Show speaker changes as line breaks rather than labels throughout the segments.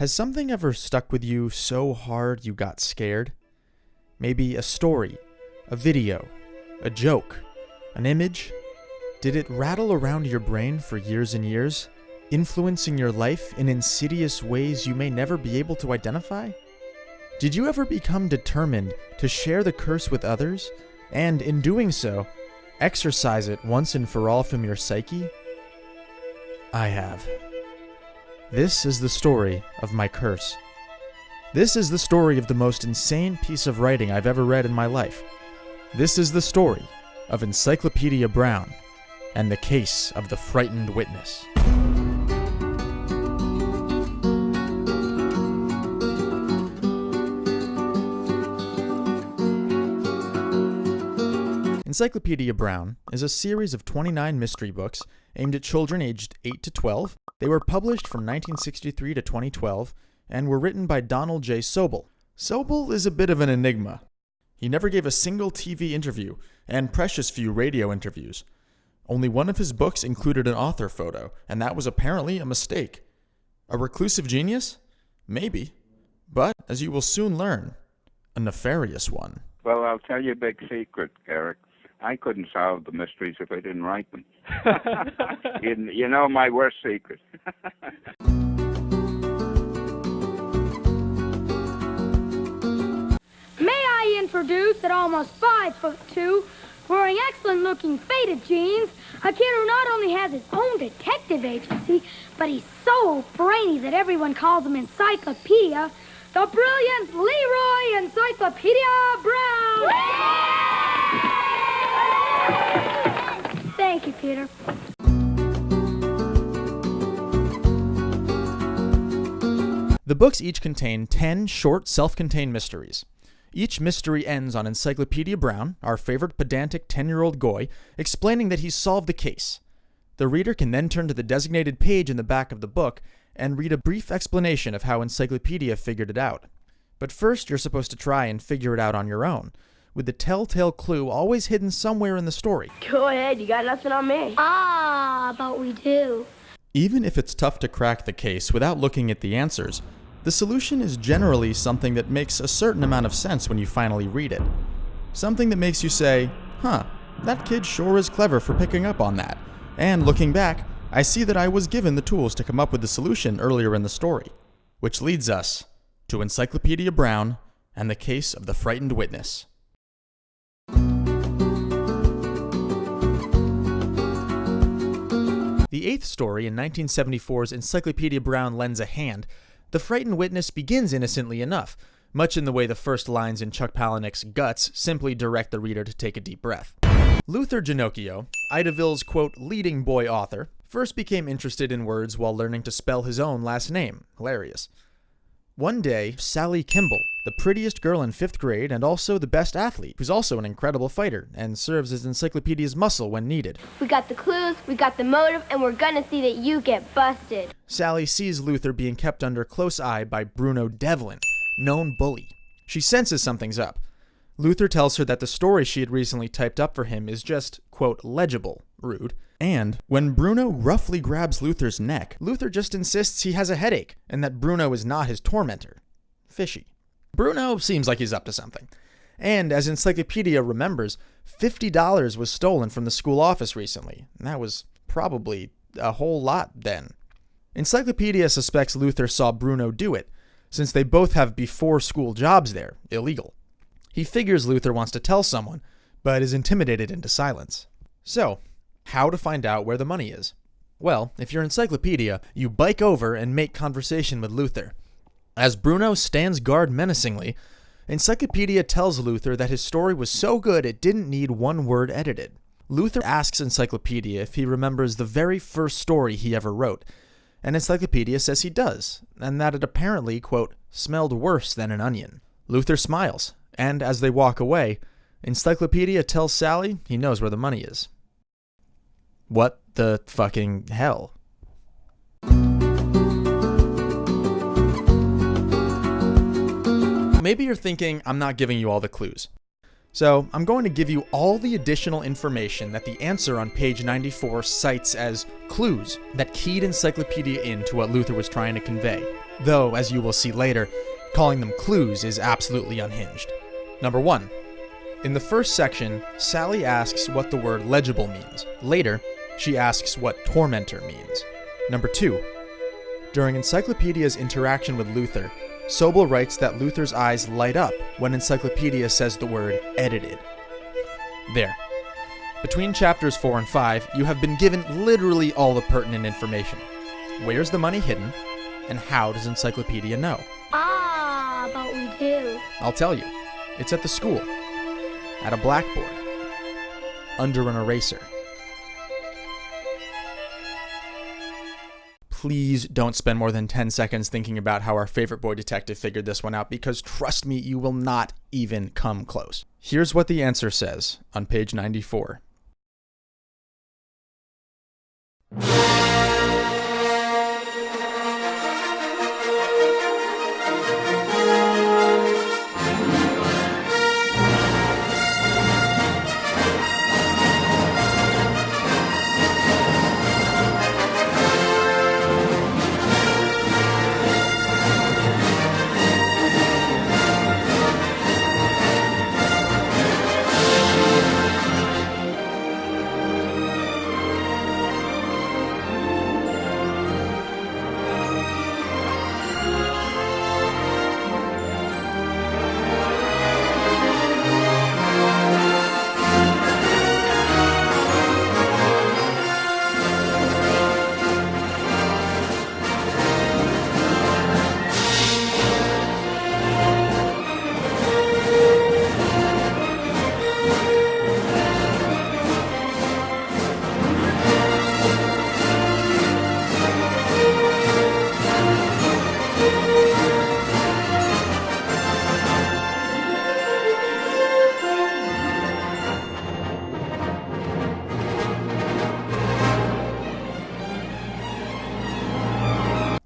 Has something ever stuck with you so hard you got scared? Maybe a story, a video, a joke, an image? Did it rattle around your brain for years and years, influencing your life in insidious ways you may never be able to identify? Did you ever become determined to share the curse with others, and in doing so, exorcise it once and for all from your psyche? I have. This is the story of my curse. This is the story of the most insane piece of writing I've ever read in my life. This is the story of Encyclopedia Brown and the case of the frightened witness. Encyclopedia Brown is a series of 29 mystery books aimed at children aged 8 to 12. They were published from 1963 to 2012 and were written by Donald J. Sobel. Sobel is a bit of an enigma. He never gave a single TV interview and precious few radio interviews. Only one of his books included an author photo, and that was apparently a mistake. A reclusive genius? Maybe. But, as you will soon learn, a nefarious one.
Well, I'll tell you a big secret, Eric. I couldn't solve the mysteries if I didn't write them. You know my worst secret.
May I introduce, at almost 5'2", wearing excellent-looking faded jeans, a kid who not only has his own detective agency, but he's so brainy that everyone calls him Encyclopedia, the brilliant Leroy Encyclopedia Brown! Thank you, Peter.
The books each contain 10 short, self-contained mysteries. Each mystery ends on Encyclopedia Brown, our favorite pedantic 10-year-old goy, explaining that he's solved the case. The reader can then turn to the designated page in the back of the book and read a brief explanation of how Encyclopedia figured it out. But first, you're supposed to try and figure it out on your own, with the telltale clue always hidden somewhere in the story.
Go ahead, you got nothing on me.
But we do.
Even if it's tough to crack the case without looking at the answers, the solution is generally something that makes a certain amount of sense when you finally read it. Something that makes you say, huh, that kid sure is clever for picking up on that. And looking back, I see that I was given the tools to come up with the solution earlier in the story. Which leads us to Encyclopedia Brown and the case of the frightened witness. The eighth story in 1974's Encyclopedia Brown lends a hand. The frightened witness begins innocently enough, much in the way the first lines in Chuck Palahniuk's Guts simply direct the reader to take a deep breath. Luther Ginocchio, Idaville's, quote, leading boy author, first became interested in words while learning to spell his own last name. Hilarious. One day, Sally Kimball, the prettiest girl in 5th grade and also the best athlete, who's also an incredible fighter and serves as Encyclopedia's muscle when needed.
We got the clues, we got the motive, and we're gonna see that you get busted.
Sally sees Luther being kept under close eye by Bruno Devlin, known bully. She senses something's up. Luther tells her that the story she had recently typed up for him is just, quote, legible, rude. And when Bruno roughly grabs Luther's neck, Luther just insists he has a headache and that Bruno is not his tormentor. Fishy. Bruno seems like he's up to something. And as Encyclopedia remembers, $50 was stolen from the school office recently. And that was probably a whole lot then. Encyclopedia suspects Luther saw Bruno do it, since they both have before-school jobs there, illegal. He figures Luther wants to tell someone, but is intimidated into silence. So, how to find out where the money is? Well, if you're Encyclopedia, you bike over and make conversation with Luther. As Bruno stands guard menacingly, Encyclopedia tells Luther that his story was so good it didn't need one word edited. Luther asks Encyclopedia if he remembers the very first story he ever wrote, and Encyclopedia says he does, and that it apparently, quote, smelled worse than an onion. Luther smiles, and as they walk away, Encyclopedia tells Sally he knows where the money is. What the fucking hell? Maybe you're thinking I'm not giving you all the clues. So I'm going to give you all the additional information that the answer on page 94 cites as clues that keyed Encyclopedia into what Luther was trying to convey. Though, as you will see later, calling them clues is absolutely unhinged. Number 1. In the first section, Sally asks what the word legible means. Later, she asks what tormentor means. Number 2. During Encyclopedia's interaction with Luther, Sobel writes that Luther's eyes light up when Encyclopedia says the word edited. There. Between chapters 4 and 5, you have been given literally all the pertinent information. Where's the money hidden, and how does Encyclopedia know?
But we do.
I'll tell you. It's at the school. At a blackboard. Under an eraser. Please don't spend more than 10 seconds thinking about how our favorite boy detective figured this one out, because trust me, you will not even come close. Here's what the answer says on page 94.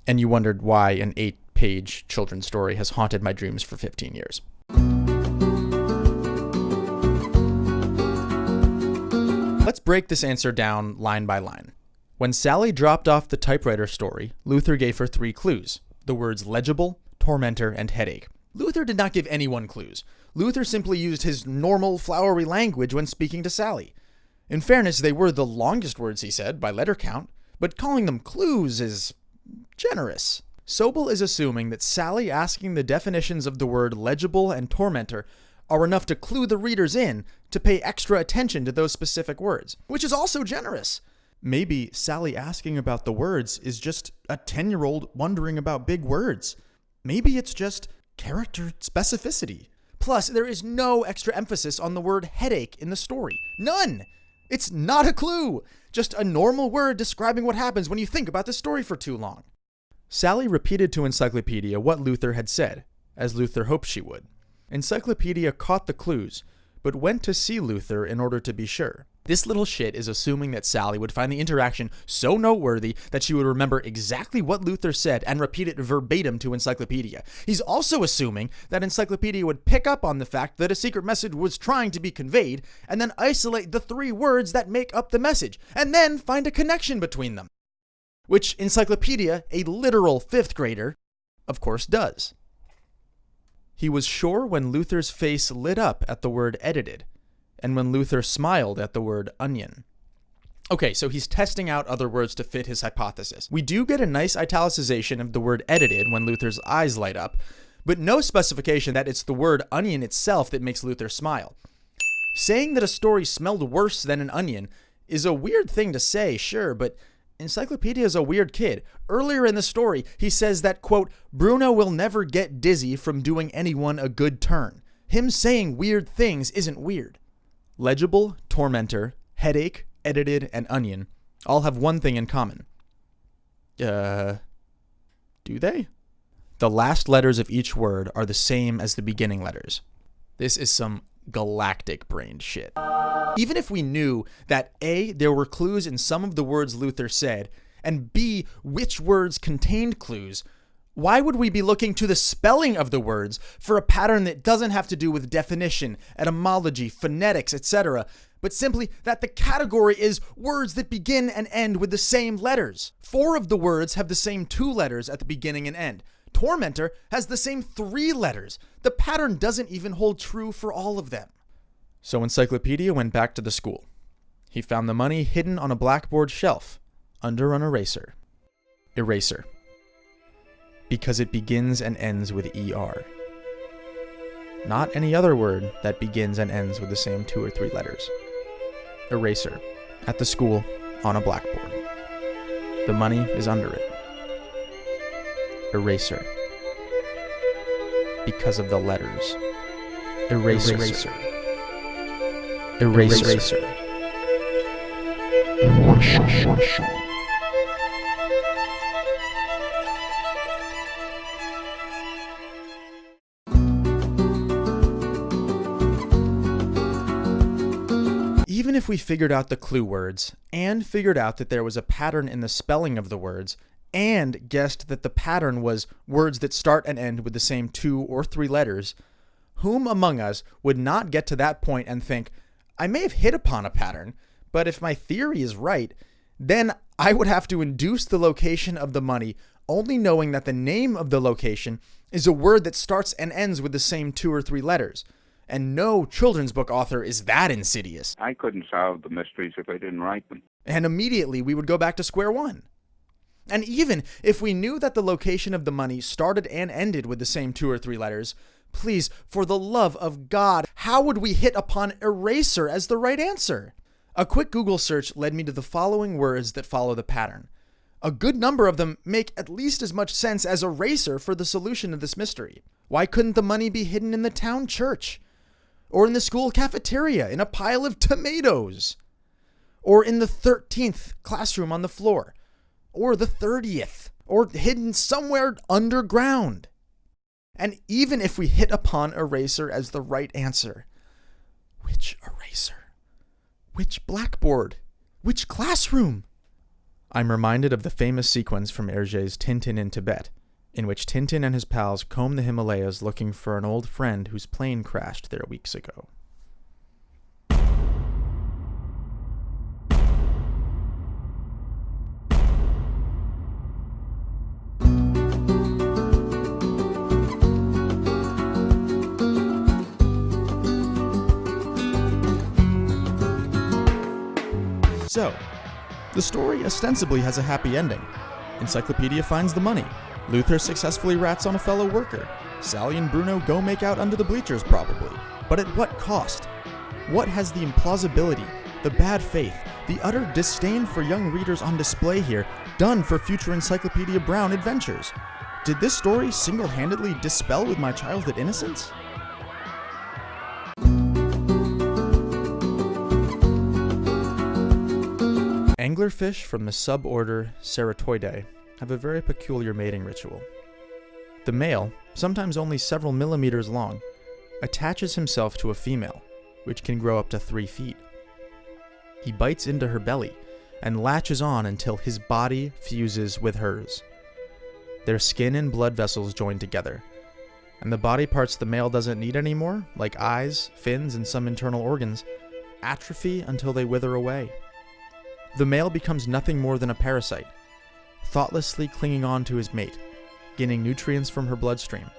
And you wondered why an 8-page children's story has haunted my dreams for 15 years. Let's break this answer down line by line. When Sally dropped off the typewriter story, Luther gave her 3 clues: the words legible, tormentor, and headache. Luther did not give anyone clues. Luther simply used his normal, flowery language when speaking to Sally. In fairness, they were the longest words he said, by letter count, but calling them clues is generous. Sobel is assuming that Sally asking the definitions of the word legible and tormentor are enough to clue the readers in to pay extra attention to those specific words, which is also generous. Maybe Sally asking about the words is just a 10-year-old wondering about big words. Maybe it's just character specificity. Plus, there is no extra emphasis on the word headache in the story. None! It's not a clue! Just a normal word describing what happens when you think about the story for too long. Sally repeated to Encyclopedia what Luther had said, as Luther hoped she would. Encyclopedia caught the clues, but went to see Luther in order to be sure. This little shit is assuming that Sally would find the interaction so noteworthy that she would remember exactly what Luther said and repeat it verbatim to Encyclopedia. He's also assuming that Encyclopedia would pick up on the fact that a secret message was trying to be conveyed, and then isolate the 3 words that make up the message, and then find a connection between them. Which Encyclopedia, a literal 5th grader, of course does. He was sure when Luther's face lit up at the word edited, and when Luther smiled at the word onion. Okay, so he's testing out other words to fit his hypothesis. We do get a nice italicization of the word edited when Luther's eyes light up, but no specification that it's the word onion itself that makes Luther smile. Saying that a story smelled worse than an onion is a weird thing to say, sure, but Encyclopedia is a weird kid. Earlier in the story, he says that, quote, Bruno will never get dizzy from doing anyone a good turn. Him saying weird things isn't weird. Legible, tormentor, headache, edited, and onion all have one thing in common. Do they? The last letters of each word are the same as the beginning letters. This is some galactic-brained shit. Even if we knew that A, there were clues in some of the words Luther said, and B, which words contained clues, why would we be looking to the spelling of the words for a pattern that doesn't have to do with definition, etymology, phonetics, etc., but simply that the category is words that begin and end with the same letters? 4 of the words have the same 2 letters at the beginning and end. tormentor has the same 3 letters. The pattern doesn't even hold true for all of them. So Encyclopedia went back to the school. He found the money hidden on a blackboard shelf under an eraser. Eraser. Because it begins and ends with ER. Not any other word that begins and ends with the same 2 or 3 letters. Eraser. At the school, on a blackboard. The money is under it. Eraser. Because of the letters. Eraser. Eraser. Eraser. Eraser. Even if we figured out the clue words, and figured out that there was a pattern in the spelling of the words, and guessed that the pattern was words that start and end with the same 2 or 3 letters, whom among us would not get to that point and think, I may have hit upon a pattern, but if my theory is right, then I would have to induce the location of the money only knowing that the name of the location is a word that starts and ends with the same 2 or 3 letters. And no children's book author is that insidious.
I couldn't solve the mysteries if I didn't write them.
And immediately we would go back to square one. And even if we knew that the location of the money started and ended with the same 2 or 3 letters, please, for the love of God, how would we hit upon eraser as the right answer? A quick Google search led me to the following words that follow the pattern. A good number of them make at least as much sense as eraser for the solution of this mystery. Why couldn't the money be hidden in the town church? Or in the school cafeteria in a pile of tomatoes? Or in the 13th classroom on the floor? Or the 30th? Or hidden somewhere underground? And even if we hit upon eraser as the right answer, which eraser? Which blackboard? Which classroom? I'm reminded of the famous sequence from Hergé's Tintin in Tibet, in which Tintin and his pals comb the Himalayas looking for an old friend whose plane crashed there weeks ago. So, the story ostensibly has a happy ending. Encyclopedia finds the money. Luther successfully rats on a fellow worker. Sally and Bruno go make out under the bleachers, probably. But at what cost? What has the implausibility, the bad faith, the utter disdain for young readers on display here done for future Encyclopedia Brown adventures? Did this story single-handedly dispel with my childhood innocence? Anglerfish from the suborder Ceratoidae have a very peculiar mating ritual. The male, sometimes only several millimeters long, attaches himself to a female, which can grow up to 3 feet. He bites into her belly and latches on until his body fuses with hers. Their skin and blood vessels join together, and the body parts the male doesn't need anymore, like eyes, fins, and some internal organs, atrophy until they wither away. The male becomes nothing more than a parasite, thoughtlessly clinging on to his mate, gaining nutrients from her bloodstream,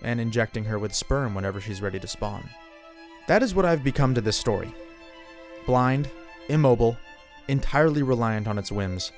and injecting her with sperm whenever she's ready to spawn. That is what I've become to this story. Blind, immobile, entirely reliant on its whims.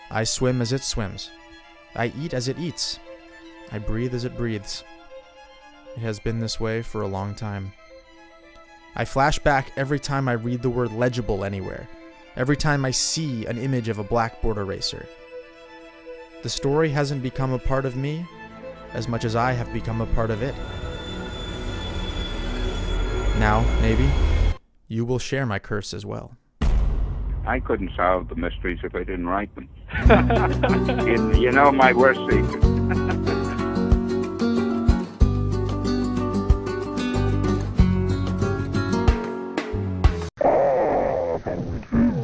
I swim as it swims. I eat as it eats. I breathe as it breathes. It has been this way for a long time. I flash back every time I read the word legible anywhere, every time I see an image of a blackboard eraser. The story hasn't become a part of me as much as I have become a part of it. Now, maybe, you will share my curse as well.
I couldn't solve the mysteries if I didn't write them. You know my worst secret.